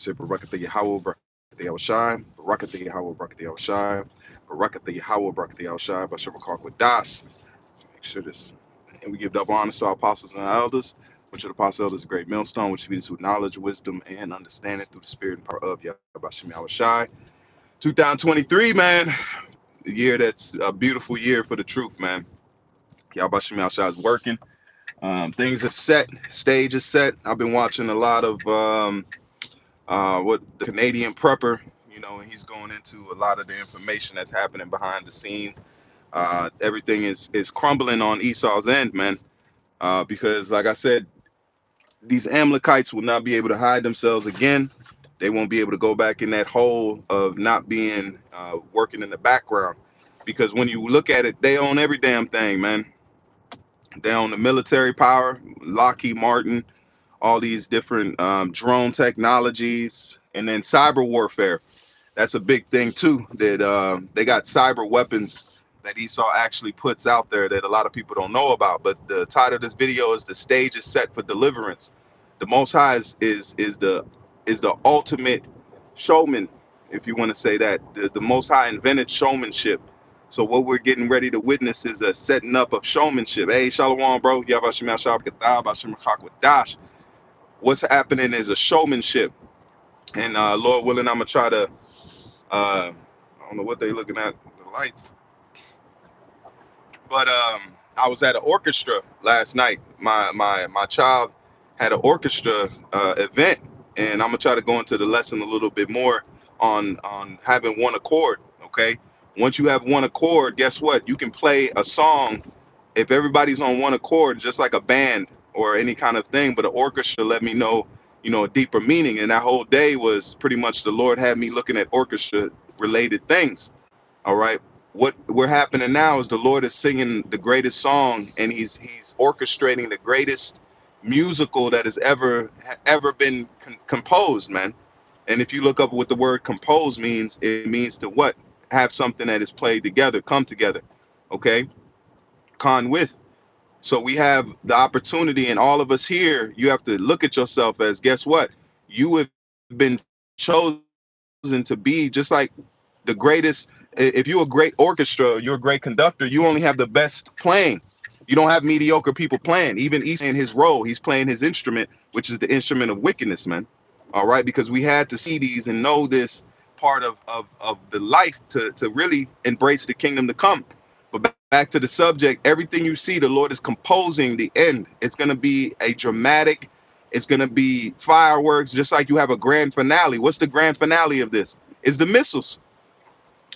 Say Barakatha Yahweh, Barakatha Yahushai, Barakatha Yahweh, Barakatha Yahushai, Barakatha Yahweh, Barakatha Yahushai, Bashar Bakak with Dash. Make sure this. And we give double honors to our apostles and our elders, which are the apostles, elders, a great millstone, which feeds us with knowledge, wisdom, and understanding through the spirit and power of Yahweh Yahushai. 2023, man, the year that's a beautiful year for the truth, man. Yahweh Yahushai is working. Things have set, stage is set. I've been watching a lot of what the Canadian prepper, and he's going into a lot of the information that's happening behind the scenes. Everything is crumbling on Esau's end, man. Because, like I said, these Amalekites will not be able to hide themselves again. They won't be able to go back in that hole of not being working in the background. Because when you look at it, they own every damn thing, man. They own the military power, Lockheed Martin, all these different drone technologies, and then cyber warfare. That's a big thing too. That they got cyber weapons that Esau actually puts out there that a lot of people don't know about. But the title of this video is "The Stage is Set for Deliverance." The Most High is the ultimate showman, if you want to say that. The Most High invented showmanship. So what we're getting ready to witness is a setting up of showmanship. Hey, Shalom, bro. Yavashim Yashab Kathab, Bashim Dash. What's happening is a showmanship. And Lord willing, I'm gonna try to I don't know what they looking at, the lights. But I was at an orchestra last night. My child had an orchestra event, and I'm gonna try to go into the lesson a little bit more on having one accord. Okay, once you have one accord, guess what? You can play a song if everybody's on one accord, just like a band or any kind of thing. But an orchestra let me know, a deeper meaning. And that whole day was pretty much the Lord had me looking at orchestra related things. All right. What we're happening now is the Lord is singing the greatest song, and he's orchestrating the greatest musical that has ever been composed, man. And if you look up what the word compose means, it means to what? Have something that is played together, come together. Okay? Con with. So we have the opportunity, and all of us here, you have to look at yourself as, guess what? You have been chosen to be just like the greatest. If you're a great orchestra, you're a great conductor, you only have the best playing. You don't have mediocre people playing. Even he's in his role, he's playing his instrument, which is the instrument of wickedness, man. All right, because we had to see these and know this part of the life to really embrace the kingdom to come. But back to the subject, everything you see, the Lord is composing the end. It's going to be a dramatic, it's going to be fireworks, just like you have a grand finale. What's the grand finale of this? Is the missiles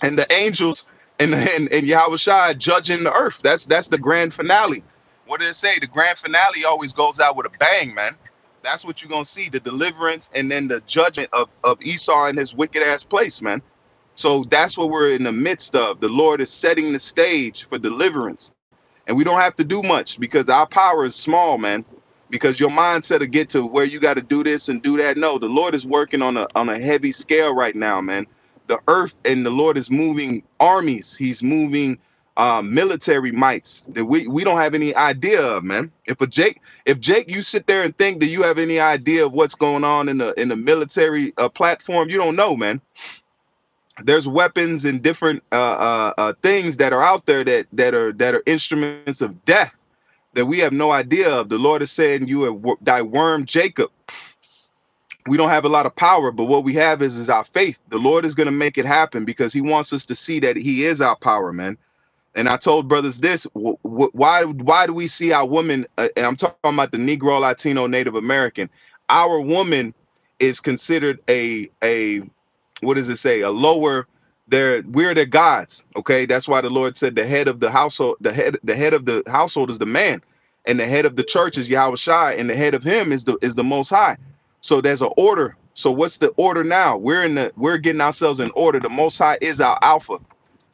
and the angels and Yahweh Shai judging the earth. That's the grand finale. What did it say? The grand finale always goes out with a bang, man. That's what you're gonna see, the deliverance and then the judgment of Esau in his wicked ass place, man. So that's what we're in the midst of. The Lord is setting the stage for deliverance. And we don't have to do much because our power is small, man. Because your mindset to get to where you got to do this and do that. No, the Lord is working on a heavy scale right now, man. The earth and the Lord is moving armies. He's moving military mights that we don't have any idea of, man. If Jake, you sit there and think that you have any idea of what's going on in the military platform, you don't know, man. There's weapons and different things that are out there that are instruments of death that we have no idea of. The Lord is saying, "You have thy worm Jacob." We don't have a lot of power, but what we have is our faith. The Lord is going to make it happen because He wants us to see that He is our power, man. And I told brothers this: why do we see our women? And I'm talking about the Negro, Latino, Native American. Our woman is considered a what does it say? A lower. We're their gods. Okay, that's why the Lord said the head of the household, the head of the household is the man, and the head of the church is Yahweh Shai, and the head of him is the Most High. So there's an order. So what's the order now? We're getting ourselves in order. The Most High is our alpha.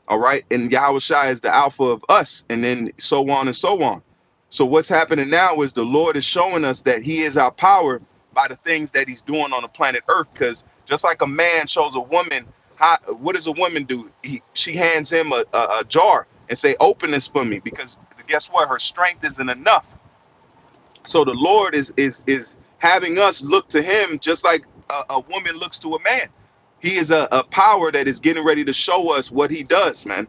All right, and Yahweh Shai is the alpha of us, and then so on and so on. So what's happening now is the Lord is showing us that He is our power by the things that He's doing on the planet Earth. Because just like a man shows a woman, what does a woman do? She hands him a jar and say, "Open this for me," because guess what? Her strength isn't enough. So the Lord is having us look to Him, just like a woman looks to a man. He is a power that is getting ready to show us what he does, man.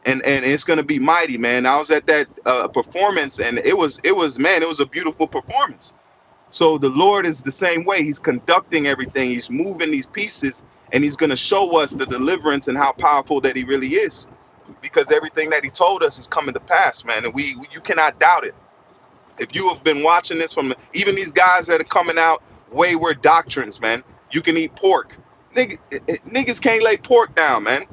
And it's gonna be mighty, man. I was at that performance, and it was man, it was a beautiful performance. So the Lord is the same way. He's conducting everything. He's moving these pieces, and he's gonna show us the deliverance and how powerful that he really is, because everything that he told us is coming to pass, man. And you cannot doubt it. If you have been watching this from even these guys that are coming out wayward doctrines, man, you can eat pork. Niggas can't lay pork down, man.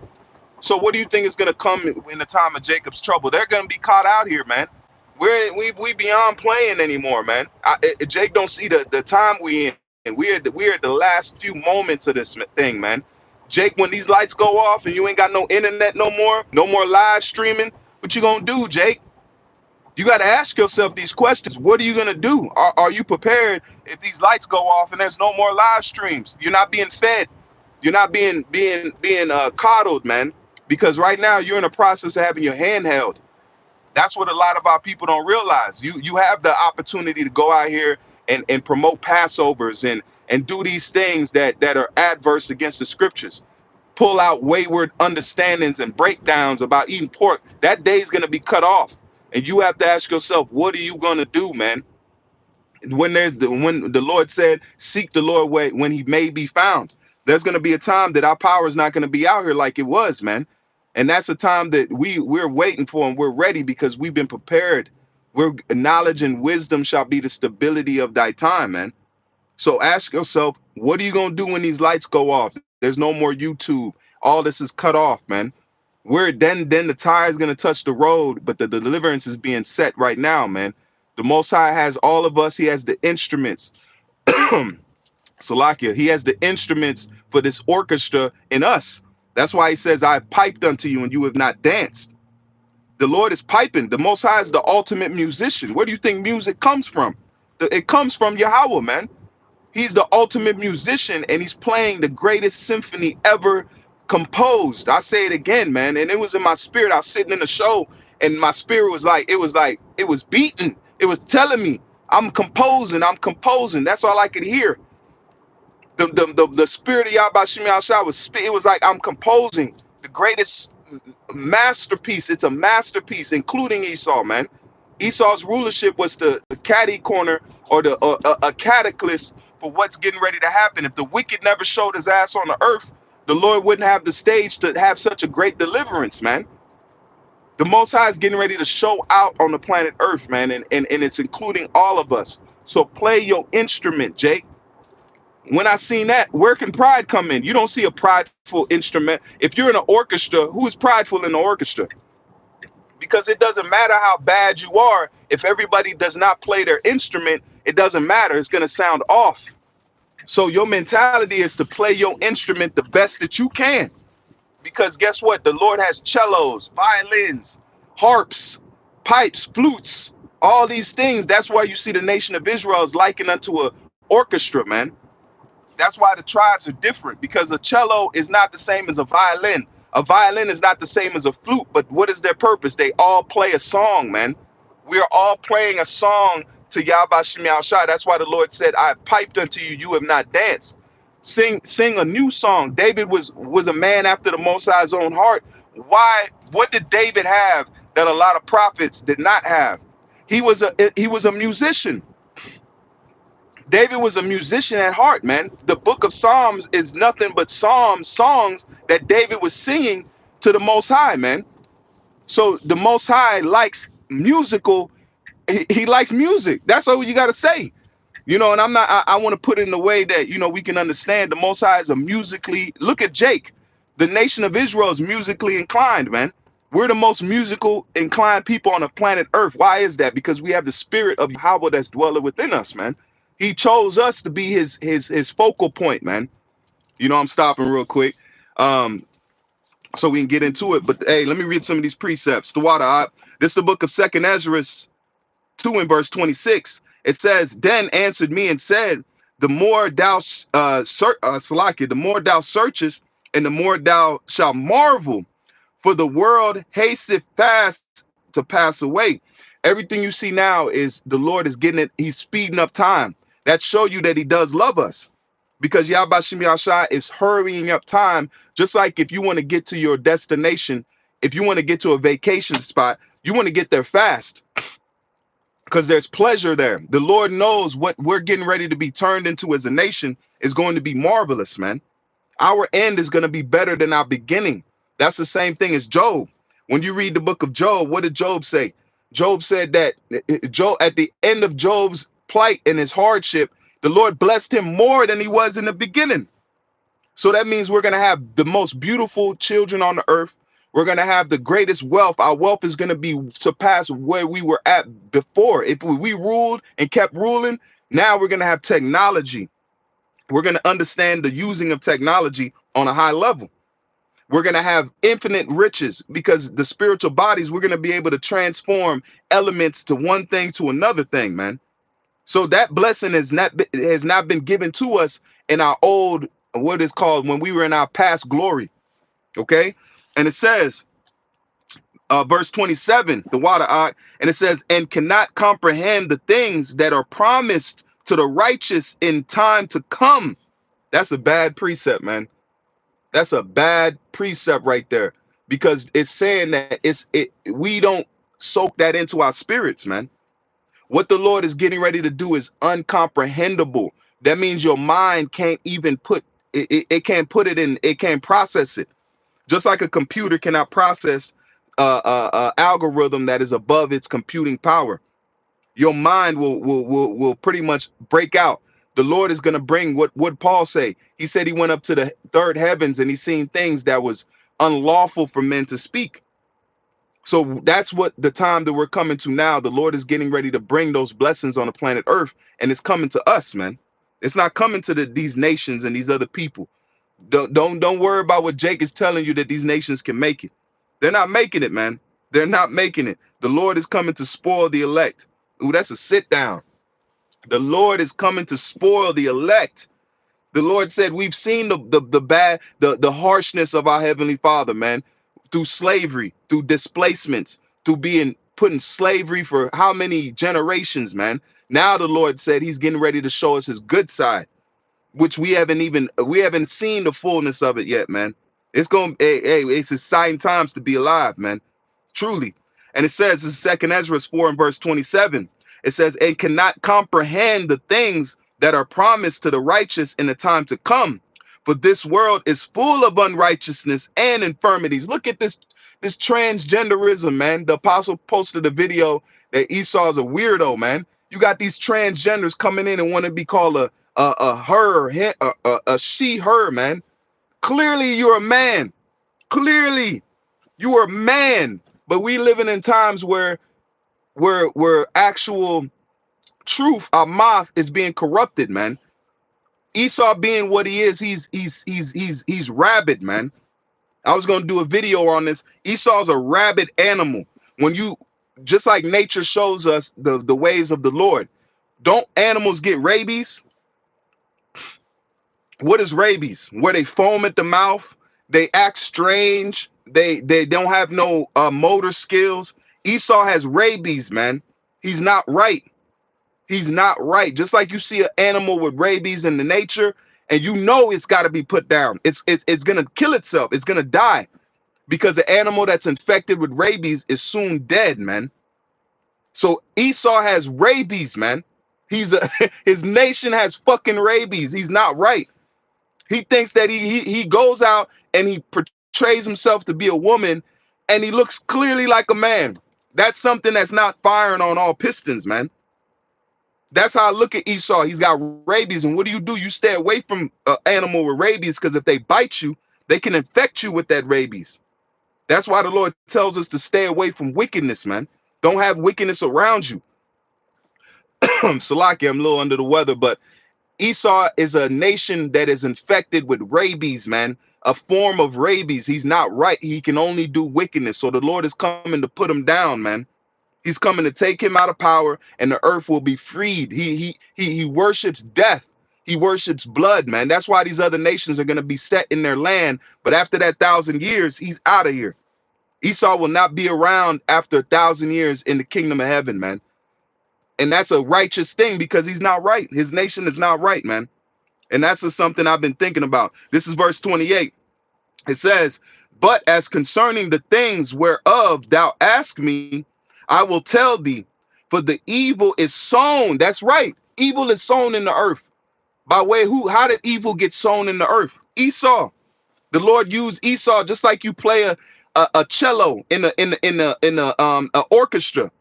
So what do you think is gonna come in the time of Jacob's trouble? They're gonna be caught out here, man. We beyond playing anymore, man. Jake don't see the time we in. We're at the last few moments of this thing, man. Jake, when these lights go off and you ain't got no internet no more live streaming, what you gonna do, Jake? You got to ask yourself these questions. What are you going to do? Are you prepared if these lights go off and there's no more live streams? You're not being fed. You're not being coddled, man. Because right now you're in a process of having your hand held. That's what a lot of our people don't realize. You have the opportunity to go out here and promote Passovers and do these things that are adverse against the scriptures. Pull out wayward understandings and breakdowns about eating pork. That day is going to be cut off. And you have to ask yourself, what are you gonna do, man? When the Lord said, seek the Lord when he may be found. There's gonna be a time that our power is not gonna be out here like it was, man. And that's a time that we're waiting for, and we're ready because we've been prepared. Knowledge and wisdom shall be the stability of thy time, man. So ask yourself, what are you gonna do when these lights go off? There's no more YouTube. All this is cut off, man. Then the tire is gonna touch the road, but the deliverance is being set right now, man. The Most High has all of us. He has the instruments. Salakia, he has the instruments for this orchestra in us. That's why he says, I have piped unto you and you have not danced. The Lord is piping. The Most High is the ultimate musician. Where do you think music comes from? It comes from Yahweh, man. He's the ultimate musician, and he's playing the greatest symphony ever composed. I say it again, man. And it was in my spirit. I was sitting in the show, and my spirit was like, it was beating. It was telling me, I'm composing. That's all I could hear. The spirit of Yahweh Shem Yahshua it was like I'm composing the greatest masterpiece. It's a masterpiece, including Esau, man. Esau's rulership was the caddy corner, or a cataclysm for what's getting ready to happen. If the wicked never showed his ass on the earth, the Lord wouldn't have the stage to have such a great deliverance, man. The Most High is getting ready to show out on the planet Earth, man, and it's including all of us. So play your instrument, Jake. When I seen that, where can pride come in? You don't see a prideful instrument. If you're in an orchestra, who is prideful in the orchestra? Because it doesn't matter how bad you are. If everybody does not play their instrument, it doesn't matter. It's going to sound off. So your mentality is to play your instrument the best that you can. Because guess what? The Lord has cellos, violins, harps, pipes, flutes, all these things. That's why you see the nation of Israel is likened unto an orchestra, man. That's why the tribes are different, because a cello is not the same as a violin. A violin is not the same as a flute, but what is their purpose? They all play a song, man. We're all playing a song to Yahweh Shem Yahshua. That's why the Lord said, I have piped unto you, you have not danced. Sing a new song. David was a man after the Most High's own heart. Why? What did David have that a lot of prophets did not have? He was a musician. David was a musician at heart, man. The book of Psalms is nothing but songs that David was singing to the Most High, man. So the Most High likes musical. He likes music. That's all you got to say. You know, and I want to put it in a way that, you know, we can understand the Most High is a musically, look at Jake. The nation of Israel is musically inclined, man. We're the most musical inclined people on the planet Earth. Why is that? Because we have the spirit of Yahweh that's dwelling within us, man. He chose us to be his focal point, man. You know, I'm stopping real quick so we can get into it. But hey, let me read some of these precepts. The water. This is the book of 2nd Ezra 2 and verse 26. It says, then answered me and said, the more thou the more thou searchest, and the more thou shalt marvel, for the world hasteth fast to pass away. Everything you see now is the Lord is getting it. He's speeding up time. That show you that he does love us. because Yahbashim Yahshua is hurrying up time. Just like if you want to get to your destination, if you want to get to a vacation spot, you want to get there fast because there's pleasure there. The Lord knows what we're getting ready to be turned into as a nation is going to be marvelous, man. Our end is going to be better than our beginning. That's the same thing as Job. When you read the book of Job, what did Job say? Job said that Job, at the end of Job's plight and his hardship, the Lord blessed him more than he was in the beginning. So that means we're going to have the most beautiful children on the earth. We're going to have the greatest wealth. Our wealth is going to be surpassed where we were at before. If we ruled and kept ruling, now we're going to have technology. We're going to understand the using of technology on a high level. We're going to have infinite riches because the spiritual bodies, we're going to be able to transform elements to one thing to another thing, man. So that blessing has not been given to us in our old, what is called, when we were in our past glory. Okay. And it says, verse 27, the water, and it says, and cannot comprehend the things that are promised to the righteous in time to come. That's a bad precept, man. That's a bad precept right there, because it's saying that we don't soak that into our spirits, man. What the Lord is getting ready to do is uncomprehendable. That means your mind can't even put it can't put it in, it can't process it. Just like a computer cannot process algorithm that is above its computing power. Your mind will pretty much break out. The Lord is going to bring what Paul say. He said he went up to the third heavens and he seen things that was unlawful for men to speak. So that's what the time that we're coming to now. The Lord is getting ready to bring those blessings on the planet Earth, and it's coming to us, man. It's not coming to these nations and these other people. Don't worry about what Jake is telling you that these nations can make it. They're not making it, man. They're not making it. The Lord is coming to spoil the elect. Ooh, that's a sit down. The Lord is coming to spoil the elect. The Lord said we've seen the harshness of our Heavenly Father, man, through slavery, through displacements, through being put in slavery for how many generations, man. Now the Lord said he's getting ready to show us his good side, which we haven't seen the fullness of it yet, man. It's it's exciting times to be alive, man. Truly. And it says, this is 2 Ezra 4 and verse 27. It says, and cannot comprehend the things that are promised to the righteous in the time to come. For this world is full of unrighteousness and infirmities. Look at this transgenderism, man. The apostle posted a video that Esau is a weirdo, man. You got these transgenders coming in and want to be called a she, her, man. Clearly you're a man. Clearly you are a man. But we living in times where actual truth, our mouth, is being corrupted, man. Esau being what he is, he's rabid, man. I was gonna do a video on this. Esau's a rabid animal. When you, just like nature shows us the ways of the Lord. Don't animals get rabies? What is rabies? Where they foam at the mouth, they act strange, they don't have no motor skills. Esau has rabies, man. He's not right. He's not right. Just like you see an animal with rabies in the nature, and you know it's got to be put down. It's gonna kill itself. It's gonna die, because the animal that's infected with rabies is soon dead, man. So Esau has rabies, man. His nation has fucking rabies. He's not right. He thinks that he goes out and he portrays himself to be a woman, and he looks clearly like a man. That's something that's not firing on all pistons, man. That's how I look at Esau. He's got rabies, and what do? You stay away from an animal with rabies, because if they bite you, they can infect you with that rabies. That's why the Lord tells us to stay away from wickedness, man. Don't have wickedness around you. Salaki, I'm a little under the weather, but Esau is a nation that is infected with rabies, man. A form of rabies. He's not right. He can only do wickedness. So the Lord is coming to put him down, man. He's coming to take him out of power, and the earth will be freed. He worships death. He worships blood, man. That's why these other nations are going to be set in their land. But after that 1,000 years, he's out of here. Esau will not be around after 1,000 years in the kingdom of heaven, man. And that's a righteous thing, because he's not right. His nation is not right, man. And that's just something I've been thinking about. This is verse 28. It says, but as concerning the things whereof thou ask me, I will tell thee, for the evil is sown. That's right. Evil is sown in the earth. By way, how did evil get sown in the earth? Esau. The Lord used Esau just like you play a cello in a orchestra.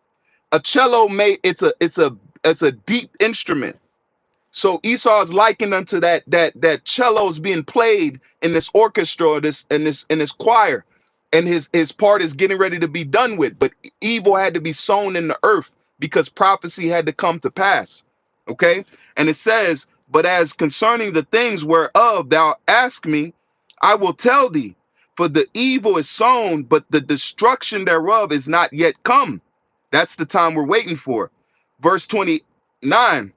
A cello it's a deep instrument. So Esau is likened unto that cellos being played in this orchestra, or this choir, and his part is getting ready to be done with. But evil had to be sown in the earth because prophecy had to come to pass. Okay, and it says, "But as concerning the things whereof thou ask me, I will tell thee. For the evil is sown, but the destruction thereof is not yet come." That's the time we're waiting for. Verse 29.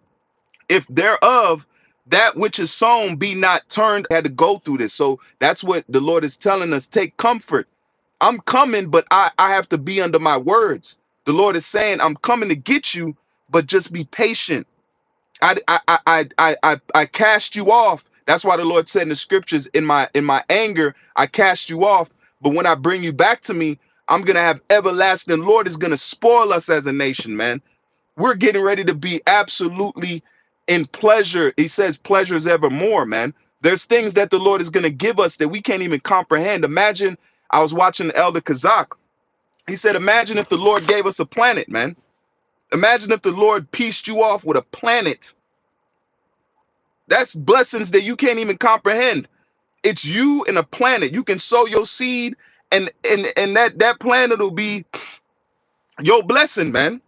If thereof that which is sown be not turned, had to go through this. So that's what the Lord is telling us. Take comfort. I'm coming, but I have to be under my words. The Lord is saying, I'm coming to get you, but just be patient. I cast you off. That's why the Lord said in the scriptures, in my anger, I cast you off. But when I bring you back to me, I'm gonna have everlasting. Lord is gonna spoil us as a nation, man. We're getting ready to be absolutely in pleasure. He says pleasures evermore, man. There's things that the Lord is going to give us that we can't even comprehend. Imagine, I was watching the Elder Kazak. He said, imagine if the Lord gave us a planet, man. Imagine if the Lord pieced you off with a planet. That's blessings that you can't even comprehend. It's you and a planet. You can sow your seed, and that planet will be your blessing, man.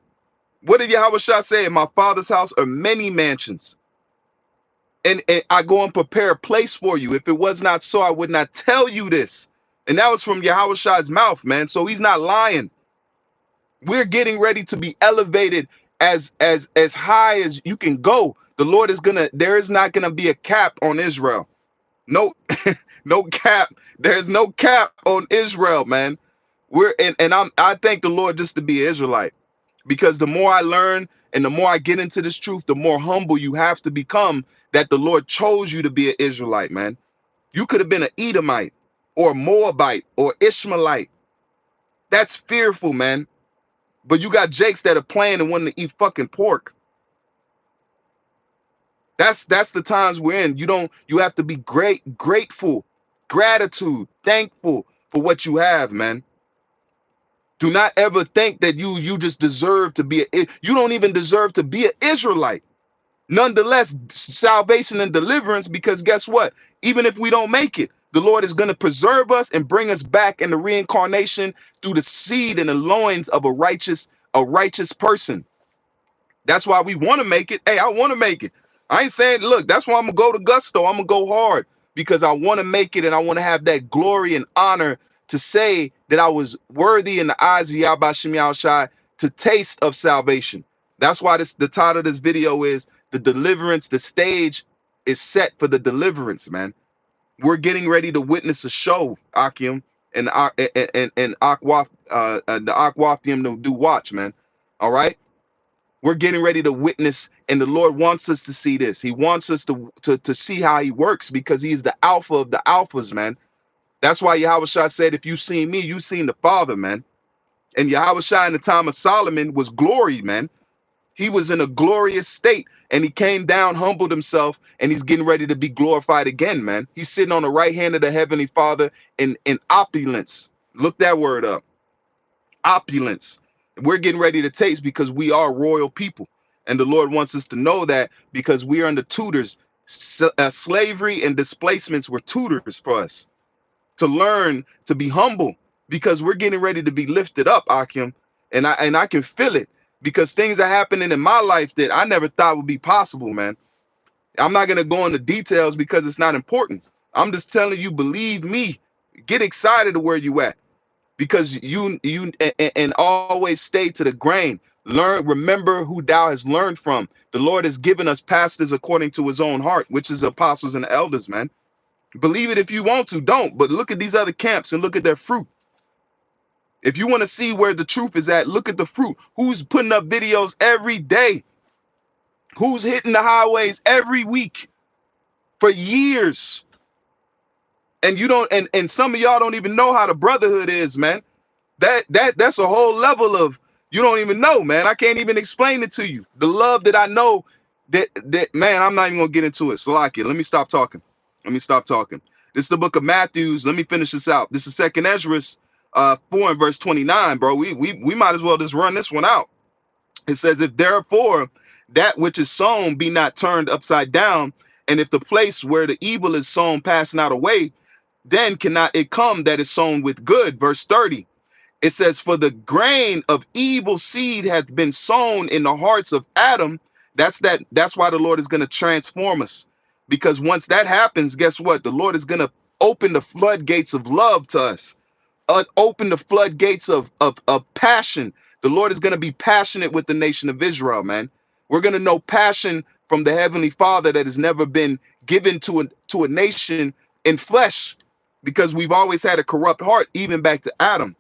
What did Yahweh Shah say? In my father's house are many mansions. And I go and prepare a place for you. If it was not so, I would not tell you this. And that was from Yahweh Shah's mouth, man. So he's not lying. We're getting ready to be elevated as high as you can go. The Lord is there is not gonna be a cap on Israel. No, no cap. There's no cap on Israel, man. I thank the Lord just to be an Israelite. Because the more I learn and the more I get into this truth, the more humble you have to become, that the Lord chose you to be an Israelite, man. You could have been an Edomite or a Moabite or Ishmaelite. That's fearful, man. But you got Jakes that are playing and wanting to eat fucking pork. That's the times we're in. You have to be grateful, gratitude, thankful for what you have, man. Do not ever think that you just deserve to be you don't even deserve to be an Israelite. Nonetheless, salvation and deliverance, because guess what? Even if we don't make it, the Lord is going to preserve us and bring us back in the reincarnation through the seed and the loins of a righteous person. That's why we want to make it. Hey, I want to make it. I ain't saying, look, that's why I'm going to go to gusto. I'm going to go hard because I want to make it, and I want to have that glory and honor to say that I was worthy in the eyes of Yahweh Shem Yahushai to taste of salvation. That's why the title of this video is The Deliverance. The stage is set for the deliverance, man. We're getting ready to witness a show, Akim, and Akwaf, the Akwaftium to do watch, man. All right? We're getting ready to witness, and the Lord wants us to see this. He wants us to see how he works, because he is the alpha of the alphas, man. That's why Yahweh Shah said, if you seen me, you seen the Father, man. And Yahweh Shah in the time of Solomon was glory, man. He was in a glorious state, and he came down, humbled himself, and he's getting ready to be glorified again, man. He's sitting on the right hand of the Heavenly Father in opulence. Look that word up. Opulence. We're getting ready to taste, because we are royal people. And the Lord wants us to know that, because we are under tutors. Slavery and displacements were tutors for us to learn to be humble, because we're getting ready to be lifted up, Akim. And I can feel it, because things are happening in my life that I never thought would be possible, man. I'm not going to go into details because it's not important. I'm just telling you, believe me, get excited to where you at, because and always stay to the grain. Remember who thou has learned from. The Lord has given us pastors according to his own heart, which is apostles and elders, man. Believe it if you want to, don't. But look at these other camps and look at their fruit. If you want to see where the truth is at, look at the fruit. Who's putting up videos every day? Who's hitting the highways every week for years. And you don't, and some of y'all don't even know how the brotherhood is, man. That's a whole level of, you don't even know, man. I can't even explain it to you. The love that I know, that man, I'm not even gonna get into it. Salakia, let me stop talking. Let me stop talking. This is the book of Matthews. Let me finish this out. This is Second Ezra 4 and verse 29, bro. We might as well just run this one out. It says, if therefore that which is sown be not turned upside down, and if the place where the evil is sown pass not away, then cannot it come that is sown with good. Verse 30. It says, for the grain of evil seed hath been sown in the hearts of Adam. That's why the Lord is going to transform us. Because once that happens, guess what? The Lord is going to open the floodgates of love to us. Open the floodgates of passion. The Lord is going to be passionate with the nation of Israel, man. We're going to know passion from the Heavenly Father that has never been given to a nation in flesh, because we've always had a corrupt heart, even back to Adam.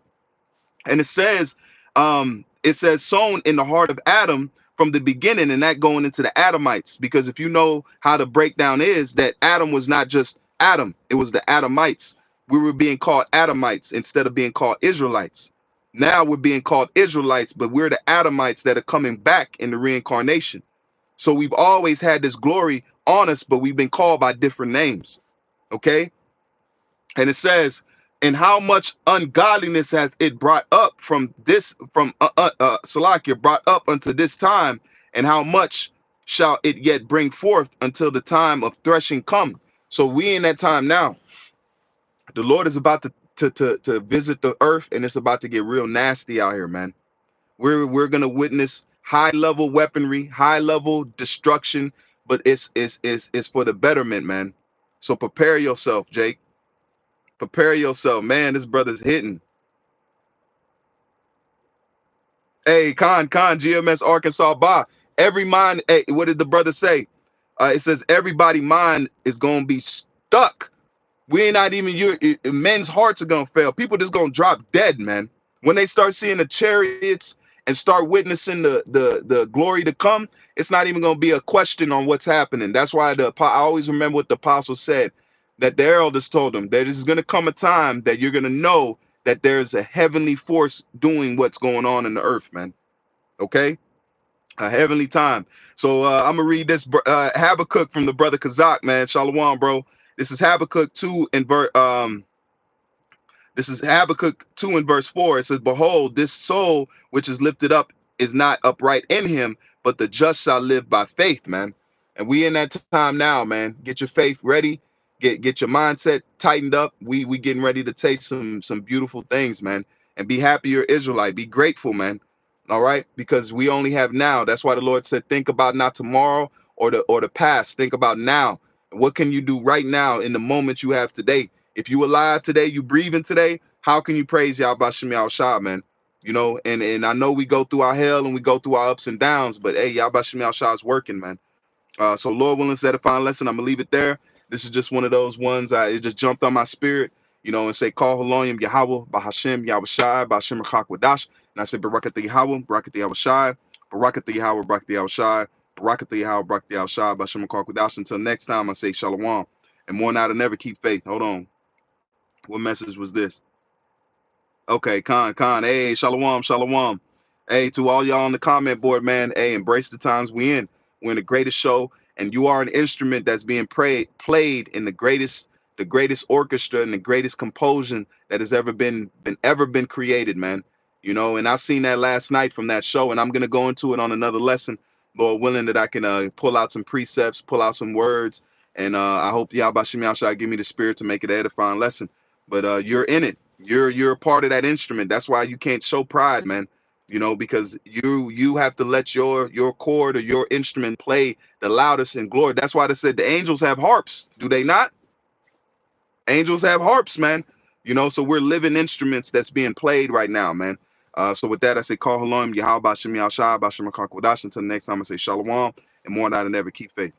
And it says sown in the heart of Adam from the beginning, and that going into the Adamites. Because if you know how the breakdown is, that Adam was not just Adam, it was the Adamites. We were being called Adamites instead of being called Israelites. Now we're being called Israelites, but we're the Adamites that are coming back in the reincarnation. So we've always had this glory on us, but we've been called by different names. Okay. And it says, and how much ungodliness has it brought up from Salakia, brought up unto this time, and how much shall it yet bring forth until the time of threshing come. So we in that time now. The Lord is about to visit the earth, and it's about to get real nasty out here, man. We're gonna witness high level weaponry, high level destruction, but it's for the betterment, man. So prepare yourself, Jake. Prepare yourself, man. This brother's hitting. Hey, Khan, GMS Arkansas Ba. Every mind, hey, what did the brother say? It says everybody mind is gonna be stuck. We ain't not even men's hearts are gonna fail. People just gonna drop dead, man. When they start seeing the chariots and start witnessing the glory to come, it's not even gonna be a question on what's happening. That's why I always remember what the apostle said, that the elders told them that there's gonna come a time that you're gonna know that there's a heavenly force doing what's going on in the earth, man. Okay, a heavenly time. So I'm gonna read this Habakkuk from the brother Kazak, man. Shalom, bro. This is Habakkuk 2 and this is Habakkuk 2 and verse 4. It says, behold, this soul which is lifted up is not upright in him, but the just shall live by faith, man. And we in that time now, man. Get your faith ready. Get your mindset tightened up. We getting ready to taste some beautiful things, man. And be happy you're Israelite. Be grateful, man. All right, because we only have now. That's why the Lord said, think about not tomorrow or the past. Think about now. What can you do right now in the moment you have today? If you alive today, you breathing today, how can you praise Yahweh Shem Shah, man? You know, and I know we go through our hell and we go through our ups and downs, but hey, Yahweh Shem Shah is working, man. So Lord willing, set a fine lesson. I'm gonna leave it there. This is just one of those ones. It just jumped on my spirit, you know, and say, call Haloyim Yahweh, Bahashem Yahweh Shai, Bahashem Rachak Wadash. And I say, Barakat Yahweh, Barakat Yahweh Shai, Barakat Yahweh, Barakat Yahweh Shai, Barakat Yahweh, Barakat Yahweh Shai, Bahashem Rachak Wadash. Until next time, I say Shalom. And more now to never keep faith. Hold on. What message was this? Okay, Khan. Hey, shalom. Hey, to all y'all on the comment board, man. Hey, embrace the times we in. We're in the greatest show, and you are an instrument that's being played in the greatest orchestra and the greatest composition that has ever been created, man. You know, and I seen that last night from that show, and I'm gonna go into it on another lesson, Lord willing, that I can pull out some precepts, pull out some words, and I hope Yahweh Shem Yahshua give me the spirit to make it an edifying lesson. But you're in it. You're a part of that instrument. That's why you can't show pride, man. You know, because you have to let your chord or your instrument play the loudest in glory. That's why they said the angels have harps. Do they not? Angels have harps, man. You know, so we're living instruments that's being played right now, man. So with that, I say, call Haloim, Yahweh Bashem Yahshai, Bashem Akak Wadash. Until next time, I say Shalom, and more than ever, keep faith.